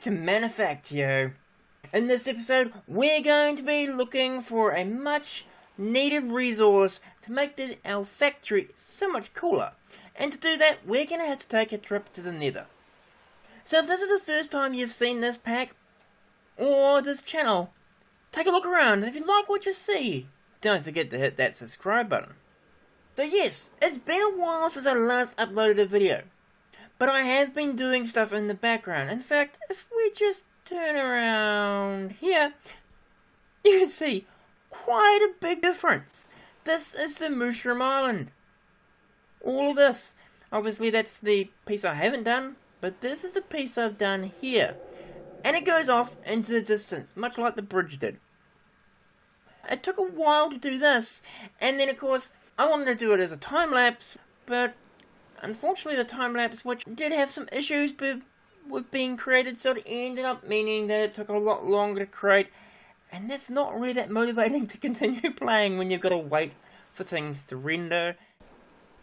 back to Manufactio. In this episode, we're going to be looking for a much needed resource to make our factory so much cooler. And to do that, we're going to have to take a trip to the Nether. So if this is the first time you've seen this pack, or this channel, take a look around. If you like what you see, don't forget to hit that subscribe button. So yes, it's been a while since I last uploaded a video. But I have been doing stuff in the background. In fact, if we just turn around here, you can see quite a big difference. This is the Mushroom Island. All of this. Obviously that's the piece I haven't done, but this is the piece I've done here. And it goes off into the distance, much like the bridge did. It took a while to do this, and then of course I wanted to do it as a time-lapse, but unfortunately the time-lapse, which did have some issues with being created, so it ended up meaning that it took a lot longer to create, and that's not really that motivating to continue playing when you've got to wait for things to render.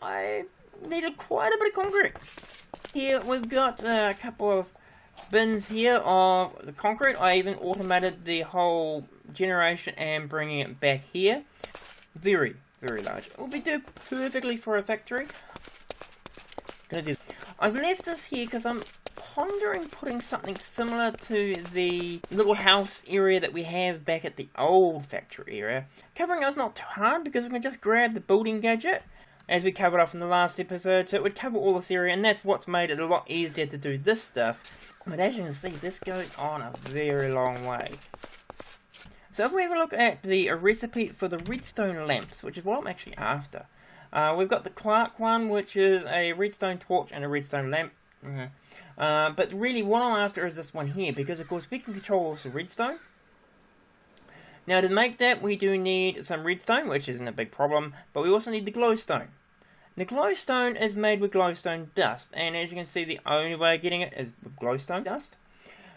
I needed quite a bit of concrete. Here we've got a couple of bins here of the concrete. I even automated the whole generation and bringing it back here. Very, very large. It will be do perfectly for a factory. I've left this here because I'm pondering putting something similar to the little house area that we have back at the old factory area. Covering it's not too hard because we can just grab the building gadget, as we covered off in the last episode, so it would cover all this area, and that's what's made it a lot easier to do this stuff. But as you can see, this goes on a very long way. So if we have a look at the recipe for the Redstone Lamps, which is what I'm actually after. We've got the Clark one, which is a redstone torch and a redstone lamp. But really what I'm after is this one here, because of course we can control also redstone. Now to make that we do need some redstone, which isn't a big problem, but we also need the glowstone. The glowstone is made with glowstone dust, and as you can see the only way of getting it is with glowstone dust.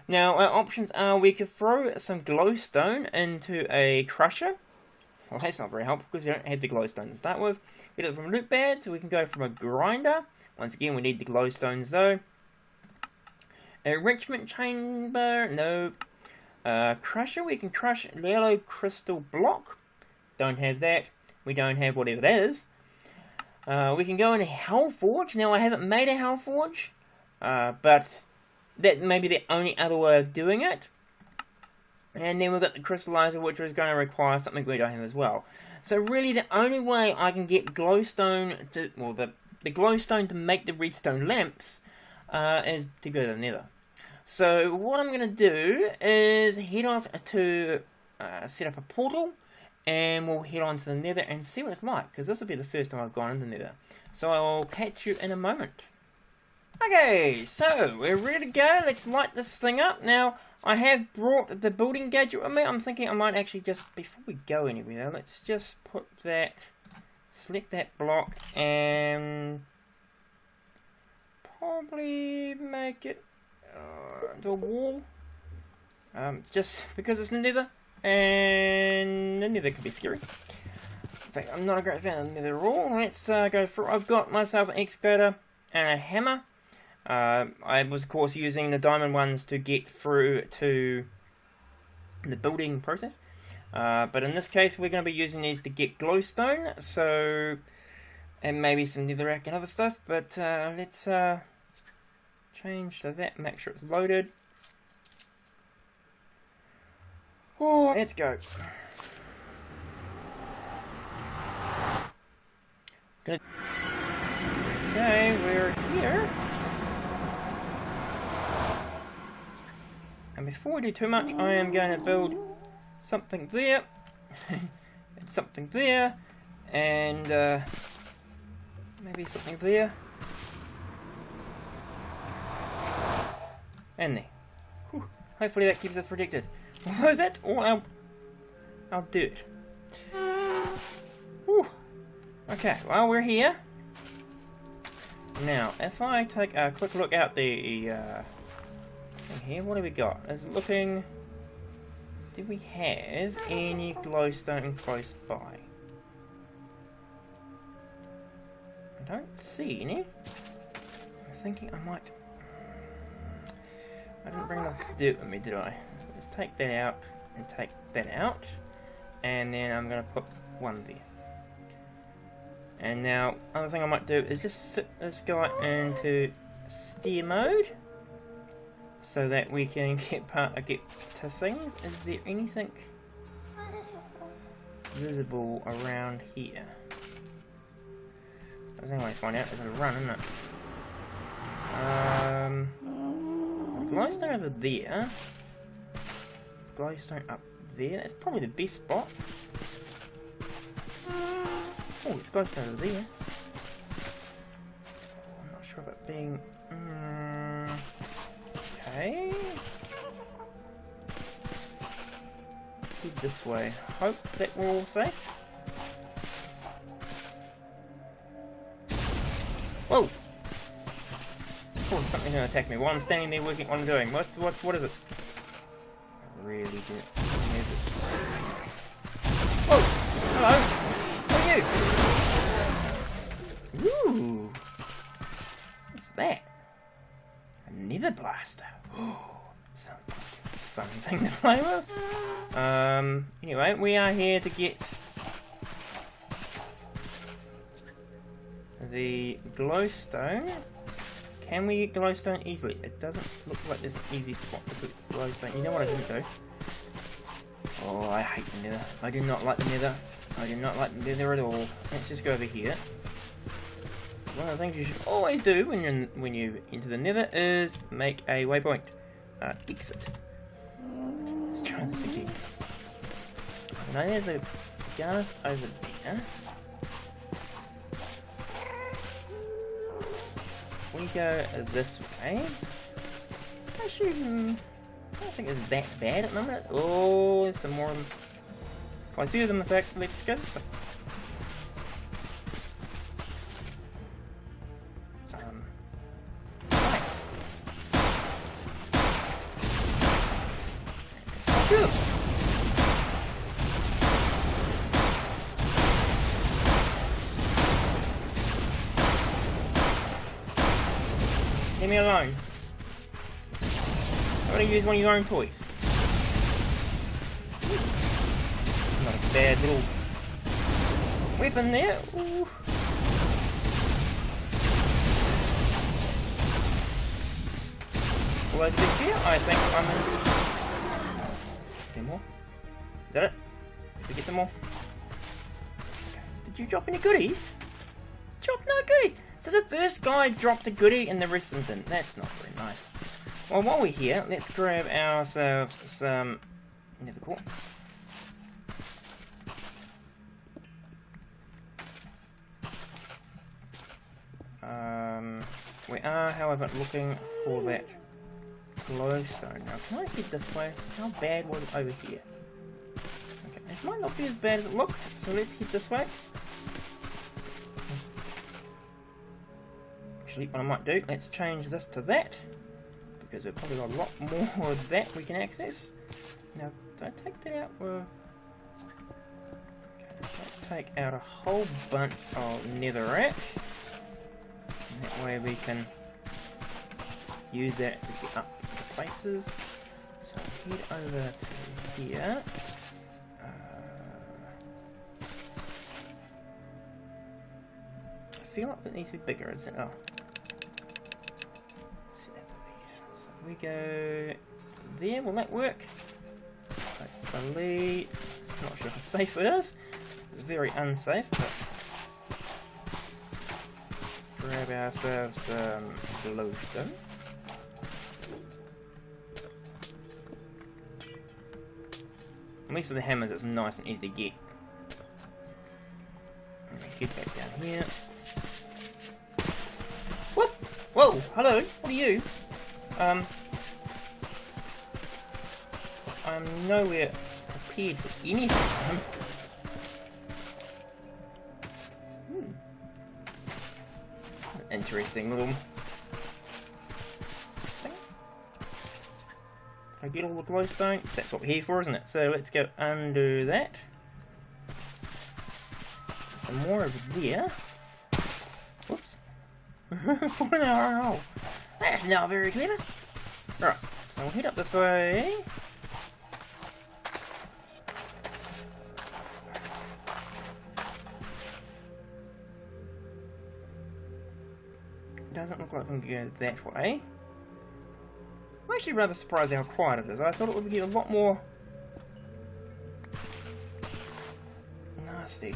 Now our options are we could throw some glowstone into a crusher. Well, that's not very helpful because you don't have the glowstone to start with. Get it from a loot pad, so we can go from a grinder. Once again, we need the glowstones though. Enrichment chamber, no. Crusher, we can crush yellow crystal block. Don't have that. We don't have whatever that is. We can go in a hell forge. Now, I haven't made a hell forge, but that may be the only other way of doing it. And then we've got the crystallizer, which is going to require something we don't have as well. So really the only way I can get glowstone to, well, the glowstone to make the redstone lamps is to go to the Nether. So what I'm going to do is head off to set up a portal, and we'll head on to the Nether and see what it's like, because this will be the first time I've gone into the Nether. So I'll catch you in a moment. Okay, so we're ready to go. Let's light this thing up. Now, I have brought the building gadget with me. I'm thinking I might actually just, before we go anywhere, let's just put that, select that block, and probably make it into a wall. Just because it's the Nether, and the Nether could be scary. In fact, I'm not a great fan of the Nether at all. Let's go for. I've got myself an excavator and a hammer. I was, of course, using the diamond ones to get through to the building process. But in this case, we're going to be using these to get glowstone, so, and maybe some netherrack and other stuff. But let's change to that, make sure it's loaded. Oh, let's go. Okay, we're here. And before we do too much, I am going to build something there, and something there, and maybe something there, and there. Whew. Hopefully that keeps us protected. Although that's all our dirt. Whew. Okay, well we're here. Now, if I take a quick look out the here, what have we got? Is it looking... Do we have any glowstone close by? I don't see any. I'm thinking I might... I didn't bring enough dirt with me, did I? Let's take that out and take that out. And then I'm going to put one there. And now, other thing I might do is just sit this guy into steer mode. So that we can get to things. Is there anything visible around here? That's the only way to find out is it'll run, isn't it? Glowstone over there. Glowstone up there. That's probably the best spot. Oh, there's glowstone over there. I'm not sure about being... okay. Let's head this way. Hope that we're all safe. Whoa! Oh, there's something going to attack me while I'm standing there working on what I'm doing. What is it? I really didn't. Whoa! Hello! Who are you? Ooh! What's that? A Nether blaster. Oh, sounds like a fun thing to play with. Anyway, we are here to get the glowstone. Can we get glowstone easily? It doesn't look like there's an easy spot to put glowstone. You know what I didn't do? Oh, I hate the Nether. I do not like the Nether. I do not like the Nether at all. Let's just go over here. One of the things you should always do when you enter the Nether is make a waypoint. Exit. Let's try this again. Now there's a ghast over there. We go this way. Actually, I don't think it's that bad at the moment. Oh, there's some more of them. Quite a few of them, in fact. Let's go this way. Right. Sure. Leave me alone. I'm gonna use one of your own toys. It's not a bad little weapon there. Ooh. Although to be fair, I think I'm in. 10 more. Is that it? Did we get them all? Okay. Did you drop any goodies? Drop no goodies! So the first guy dropped a goodie and the rest of them didn't. That's not very nice. Well, while we're here, let's grab ourselves some nether quartz. We are, however, looking for that glowstone. Now, can I head this way? How bad was it over here? Okay, it might not be as bad as it looked, so let's head this way. Actually, what I might do, let's change this to that, because we've probably got a lot more of that we can access. Now, don't take that out. Okay, let's take out a whole bunch of netherrack. And that way we can use that to get up to places. So head over to here. I feel like it needs to be bigger, isn't it? Oh. So we go there. Will that work? Hopefully. Not sure how safe it is. It's very unsafe, but let's grab ourselves some glowstone. At least with the hammers, it's nice and easy to get. Get back down here. Whoop! Whoa! Hello! What are you? I'm nowhere prepared for anything. Interesting little thing. Can I get all the glowstone? That's what we're here for, isn't it? So let's go undo that. Some more over there. Whoops. 4 in a hole. That's not very clever. Right, So we'll head up this way. Doesn't look like we can go that way. I'm actually rather surprised how quiet it is. I thought it would get a lot more nasty.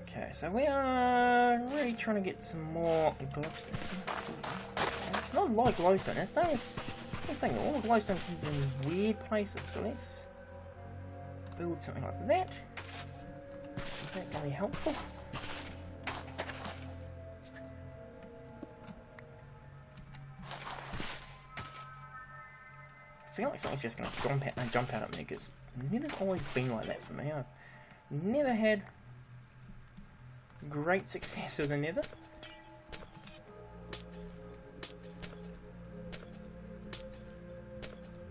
Okay, so we are really trying to get some more glowstone. It's not a lot of glowstone. That's the only thing. All the glowstone seem to be in weird places. So let's build something like that. Is that going to be helpful? I feel like something's just going to jump out at me because Nether's always been like that for me. I've never had great success with the Nether.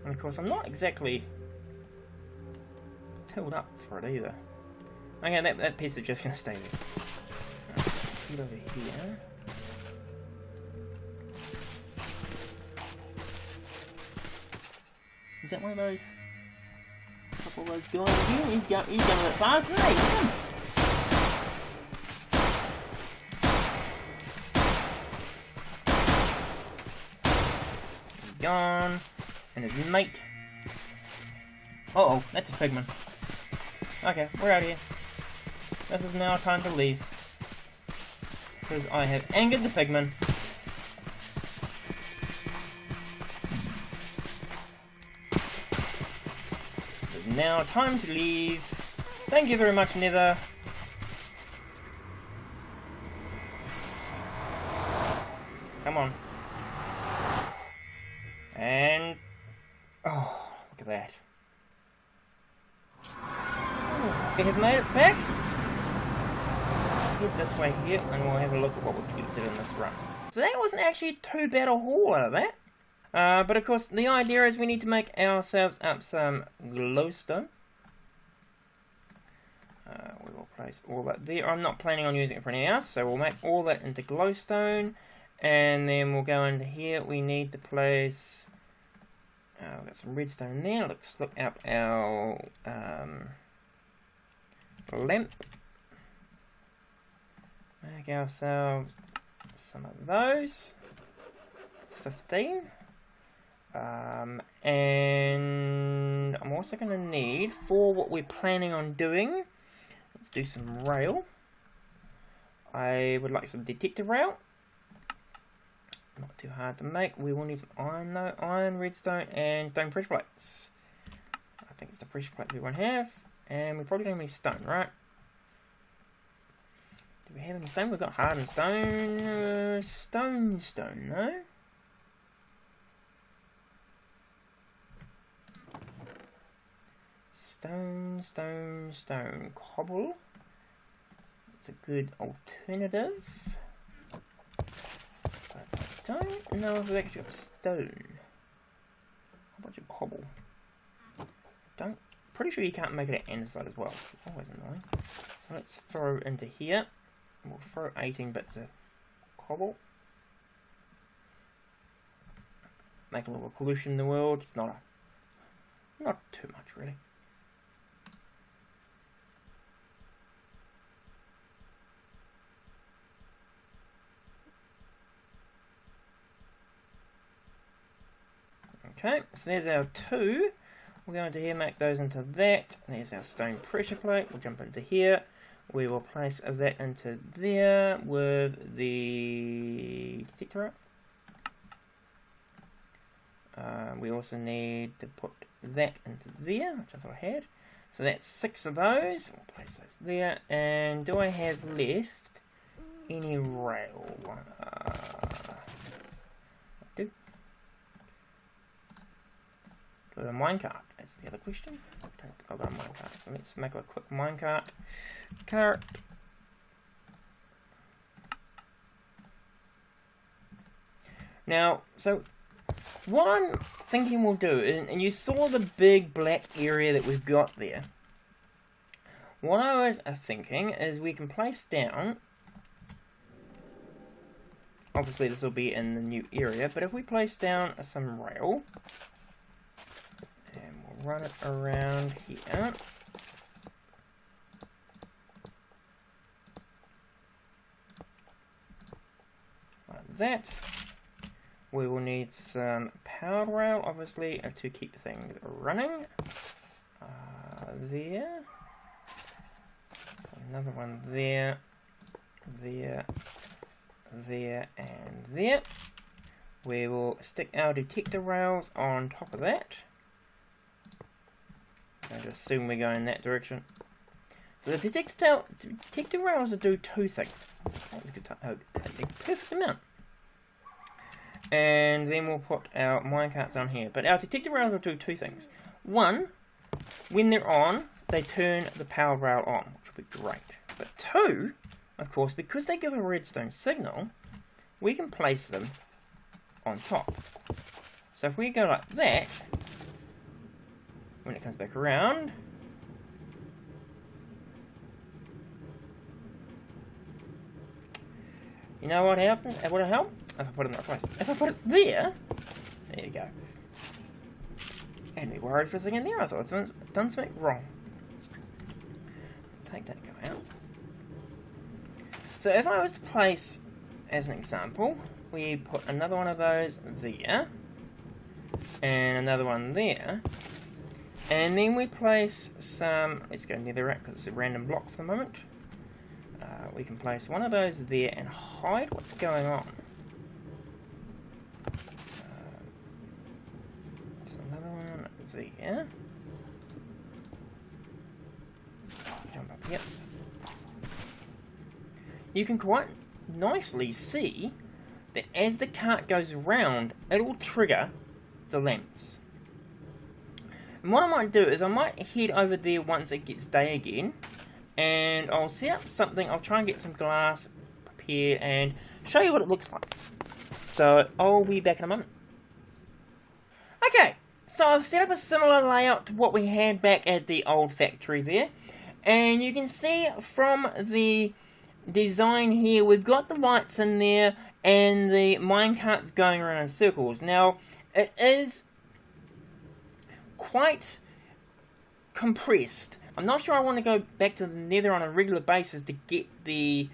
And of course I'm not exactly tilled up for it either. Okay, that piece is just going to stay there. Get over here. Is that one of those? A couple of those guys here? He's going a bit fast, isn't he? He's gone. And his mate. Uh-oh, that's a pigman. Okay, we're out of here. This is now time to leave. Because I have angered the pigman. It is now time to leave. Thank you very much, Nether. Come on. And... oh, look at that. We have made it back. Head this way here and we'll have a look at what we did in this run. So that wasn't actually too bad a haul out of that. But of course the idea is we need to make ourselves up some glowstone. We will place all that there. I'm not planning on using it for anything else, so we'll make all that into glowstone. And then we'll go into here. We need to place... we've got some redstone there. Let's look up our lamp. Make ourselves some of those. 15. And I'm also going to need, for what we're planning on doing, let's do some rail. I would like some detector rail. Not too hard to make. We will need some iron though. Iron, redstone, and stone pressure plates. I think it's the pressure plates we won't have. And we're probably going to need stone, right? Do we have any stone? We've got hardened stone. Stone, no? Stone. Cobble. It's a good alternative. But I don't know if we've actually got stone. How about your cobble? Pretty sure you can't make it at andesite as well. Always annoying. So let's throw into here. We'll throw 18 bits of cobble. Make a little pollution in the world. It's not too much really. Okay, so there's our 2. We're going to here, make those into that. There's our stone pressure plate. We'll jump into here. We will place that into there with the detector. We also need to put that into there, which I thought I had. So that's 6 of those. We'll place those there. And do I have left any rail? I do. Do I have a minecart? That's the other question. I don't think I've got a minecart. So let's make a quick minecart. Cart. Now, so what I'm thinking we'll do, and you saw the big black area that we've got there. What I was thinking is we can place down obviously this will be in the new area, but if we place down some rail, and we'll run it around here, like that. We will need some power rail, obviously, to keep things running. There. Another one there, there, there, and there. We will stick our detector rails on top of that. I just assume we're going in that direction. So the detector rails will do two things. A perfect amount. And then we'll put our minecarts on here. But our detector rails will do two things. One, when they're on, they turn the power rail on, which will be great. But two, of course, because they give a redstone signal, we can place them on top. So if we go like that, when it comes back around, you know what happened? Would it help? If I put it in the right place. If I put it there you go. And we worried for a second there, I thought I'd done something wrong. Take that guy out. So if I was to place, as an example, we put another one of those there, and another one there, and then we place some, let's go nether rack because it's a random block for the moment. We can place one of those there and hide what's going on. So another one there. Jump up here. You can quite nicely see that as the cart goes around, it will trigger the lamps. And what I might do is I might head over there once it gets day again, and I'll set up something. I'll try and get some glass prepared and show you what it looks like. So I'll be back in a moment. Okay, so I've set up a similar layout to what we had back at the old factory there, and you can see from the design here, we've got the lights in there and the minecarts going around in circles. Now, it is quite compressed. I'm not sure I want to go back to the nether on a regular basis to get the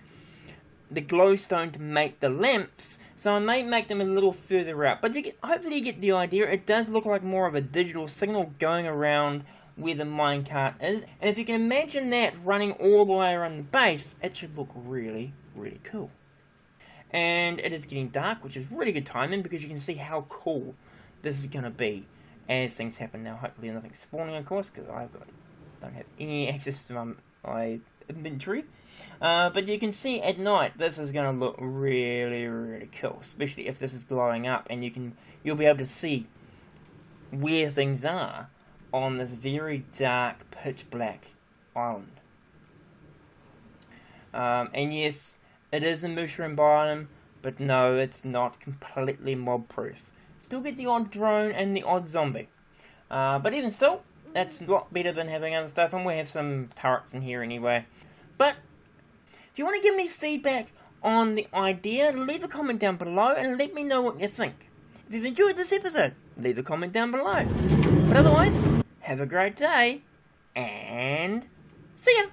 glowstone to make the lamps, so I may make them a little further out. But hopefully you get the idea. It does look like more of a digital signal going around where the minecart is, and if you can imagine that running all the way around the base, it should look really, really cool. And it is getting dark, which is really good timing because you can see how cool this is going to be as things happen now. Hopefully nothing's spawning, of course, because don't have any access to my inventory. But you can see at night this is going to look really, really cool, especially if this is glowing up, and you'll be able to see where things are on this very dark, pitch black island. And yes, it is a mushroom biome, but no, it's not completely mob proof. Still get the odd drone and the odd zombie. But even still, that's a lot better than having other stuff, and we have some turrets in here anyway. But if you want to give me feedback on the idea, leave a comment down below and let me know what you think. If you've enjoyed this episode, leave a comment down below. But otherwise, have a great day, and see ya!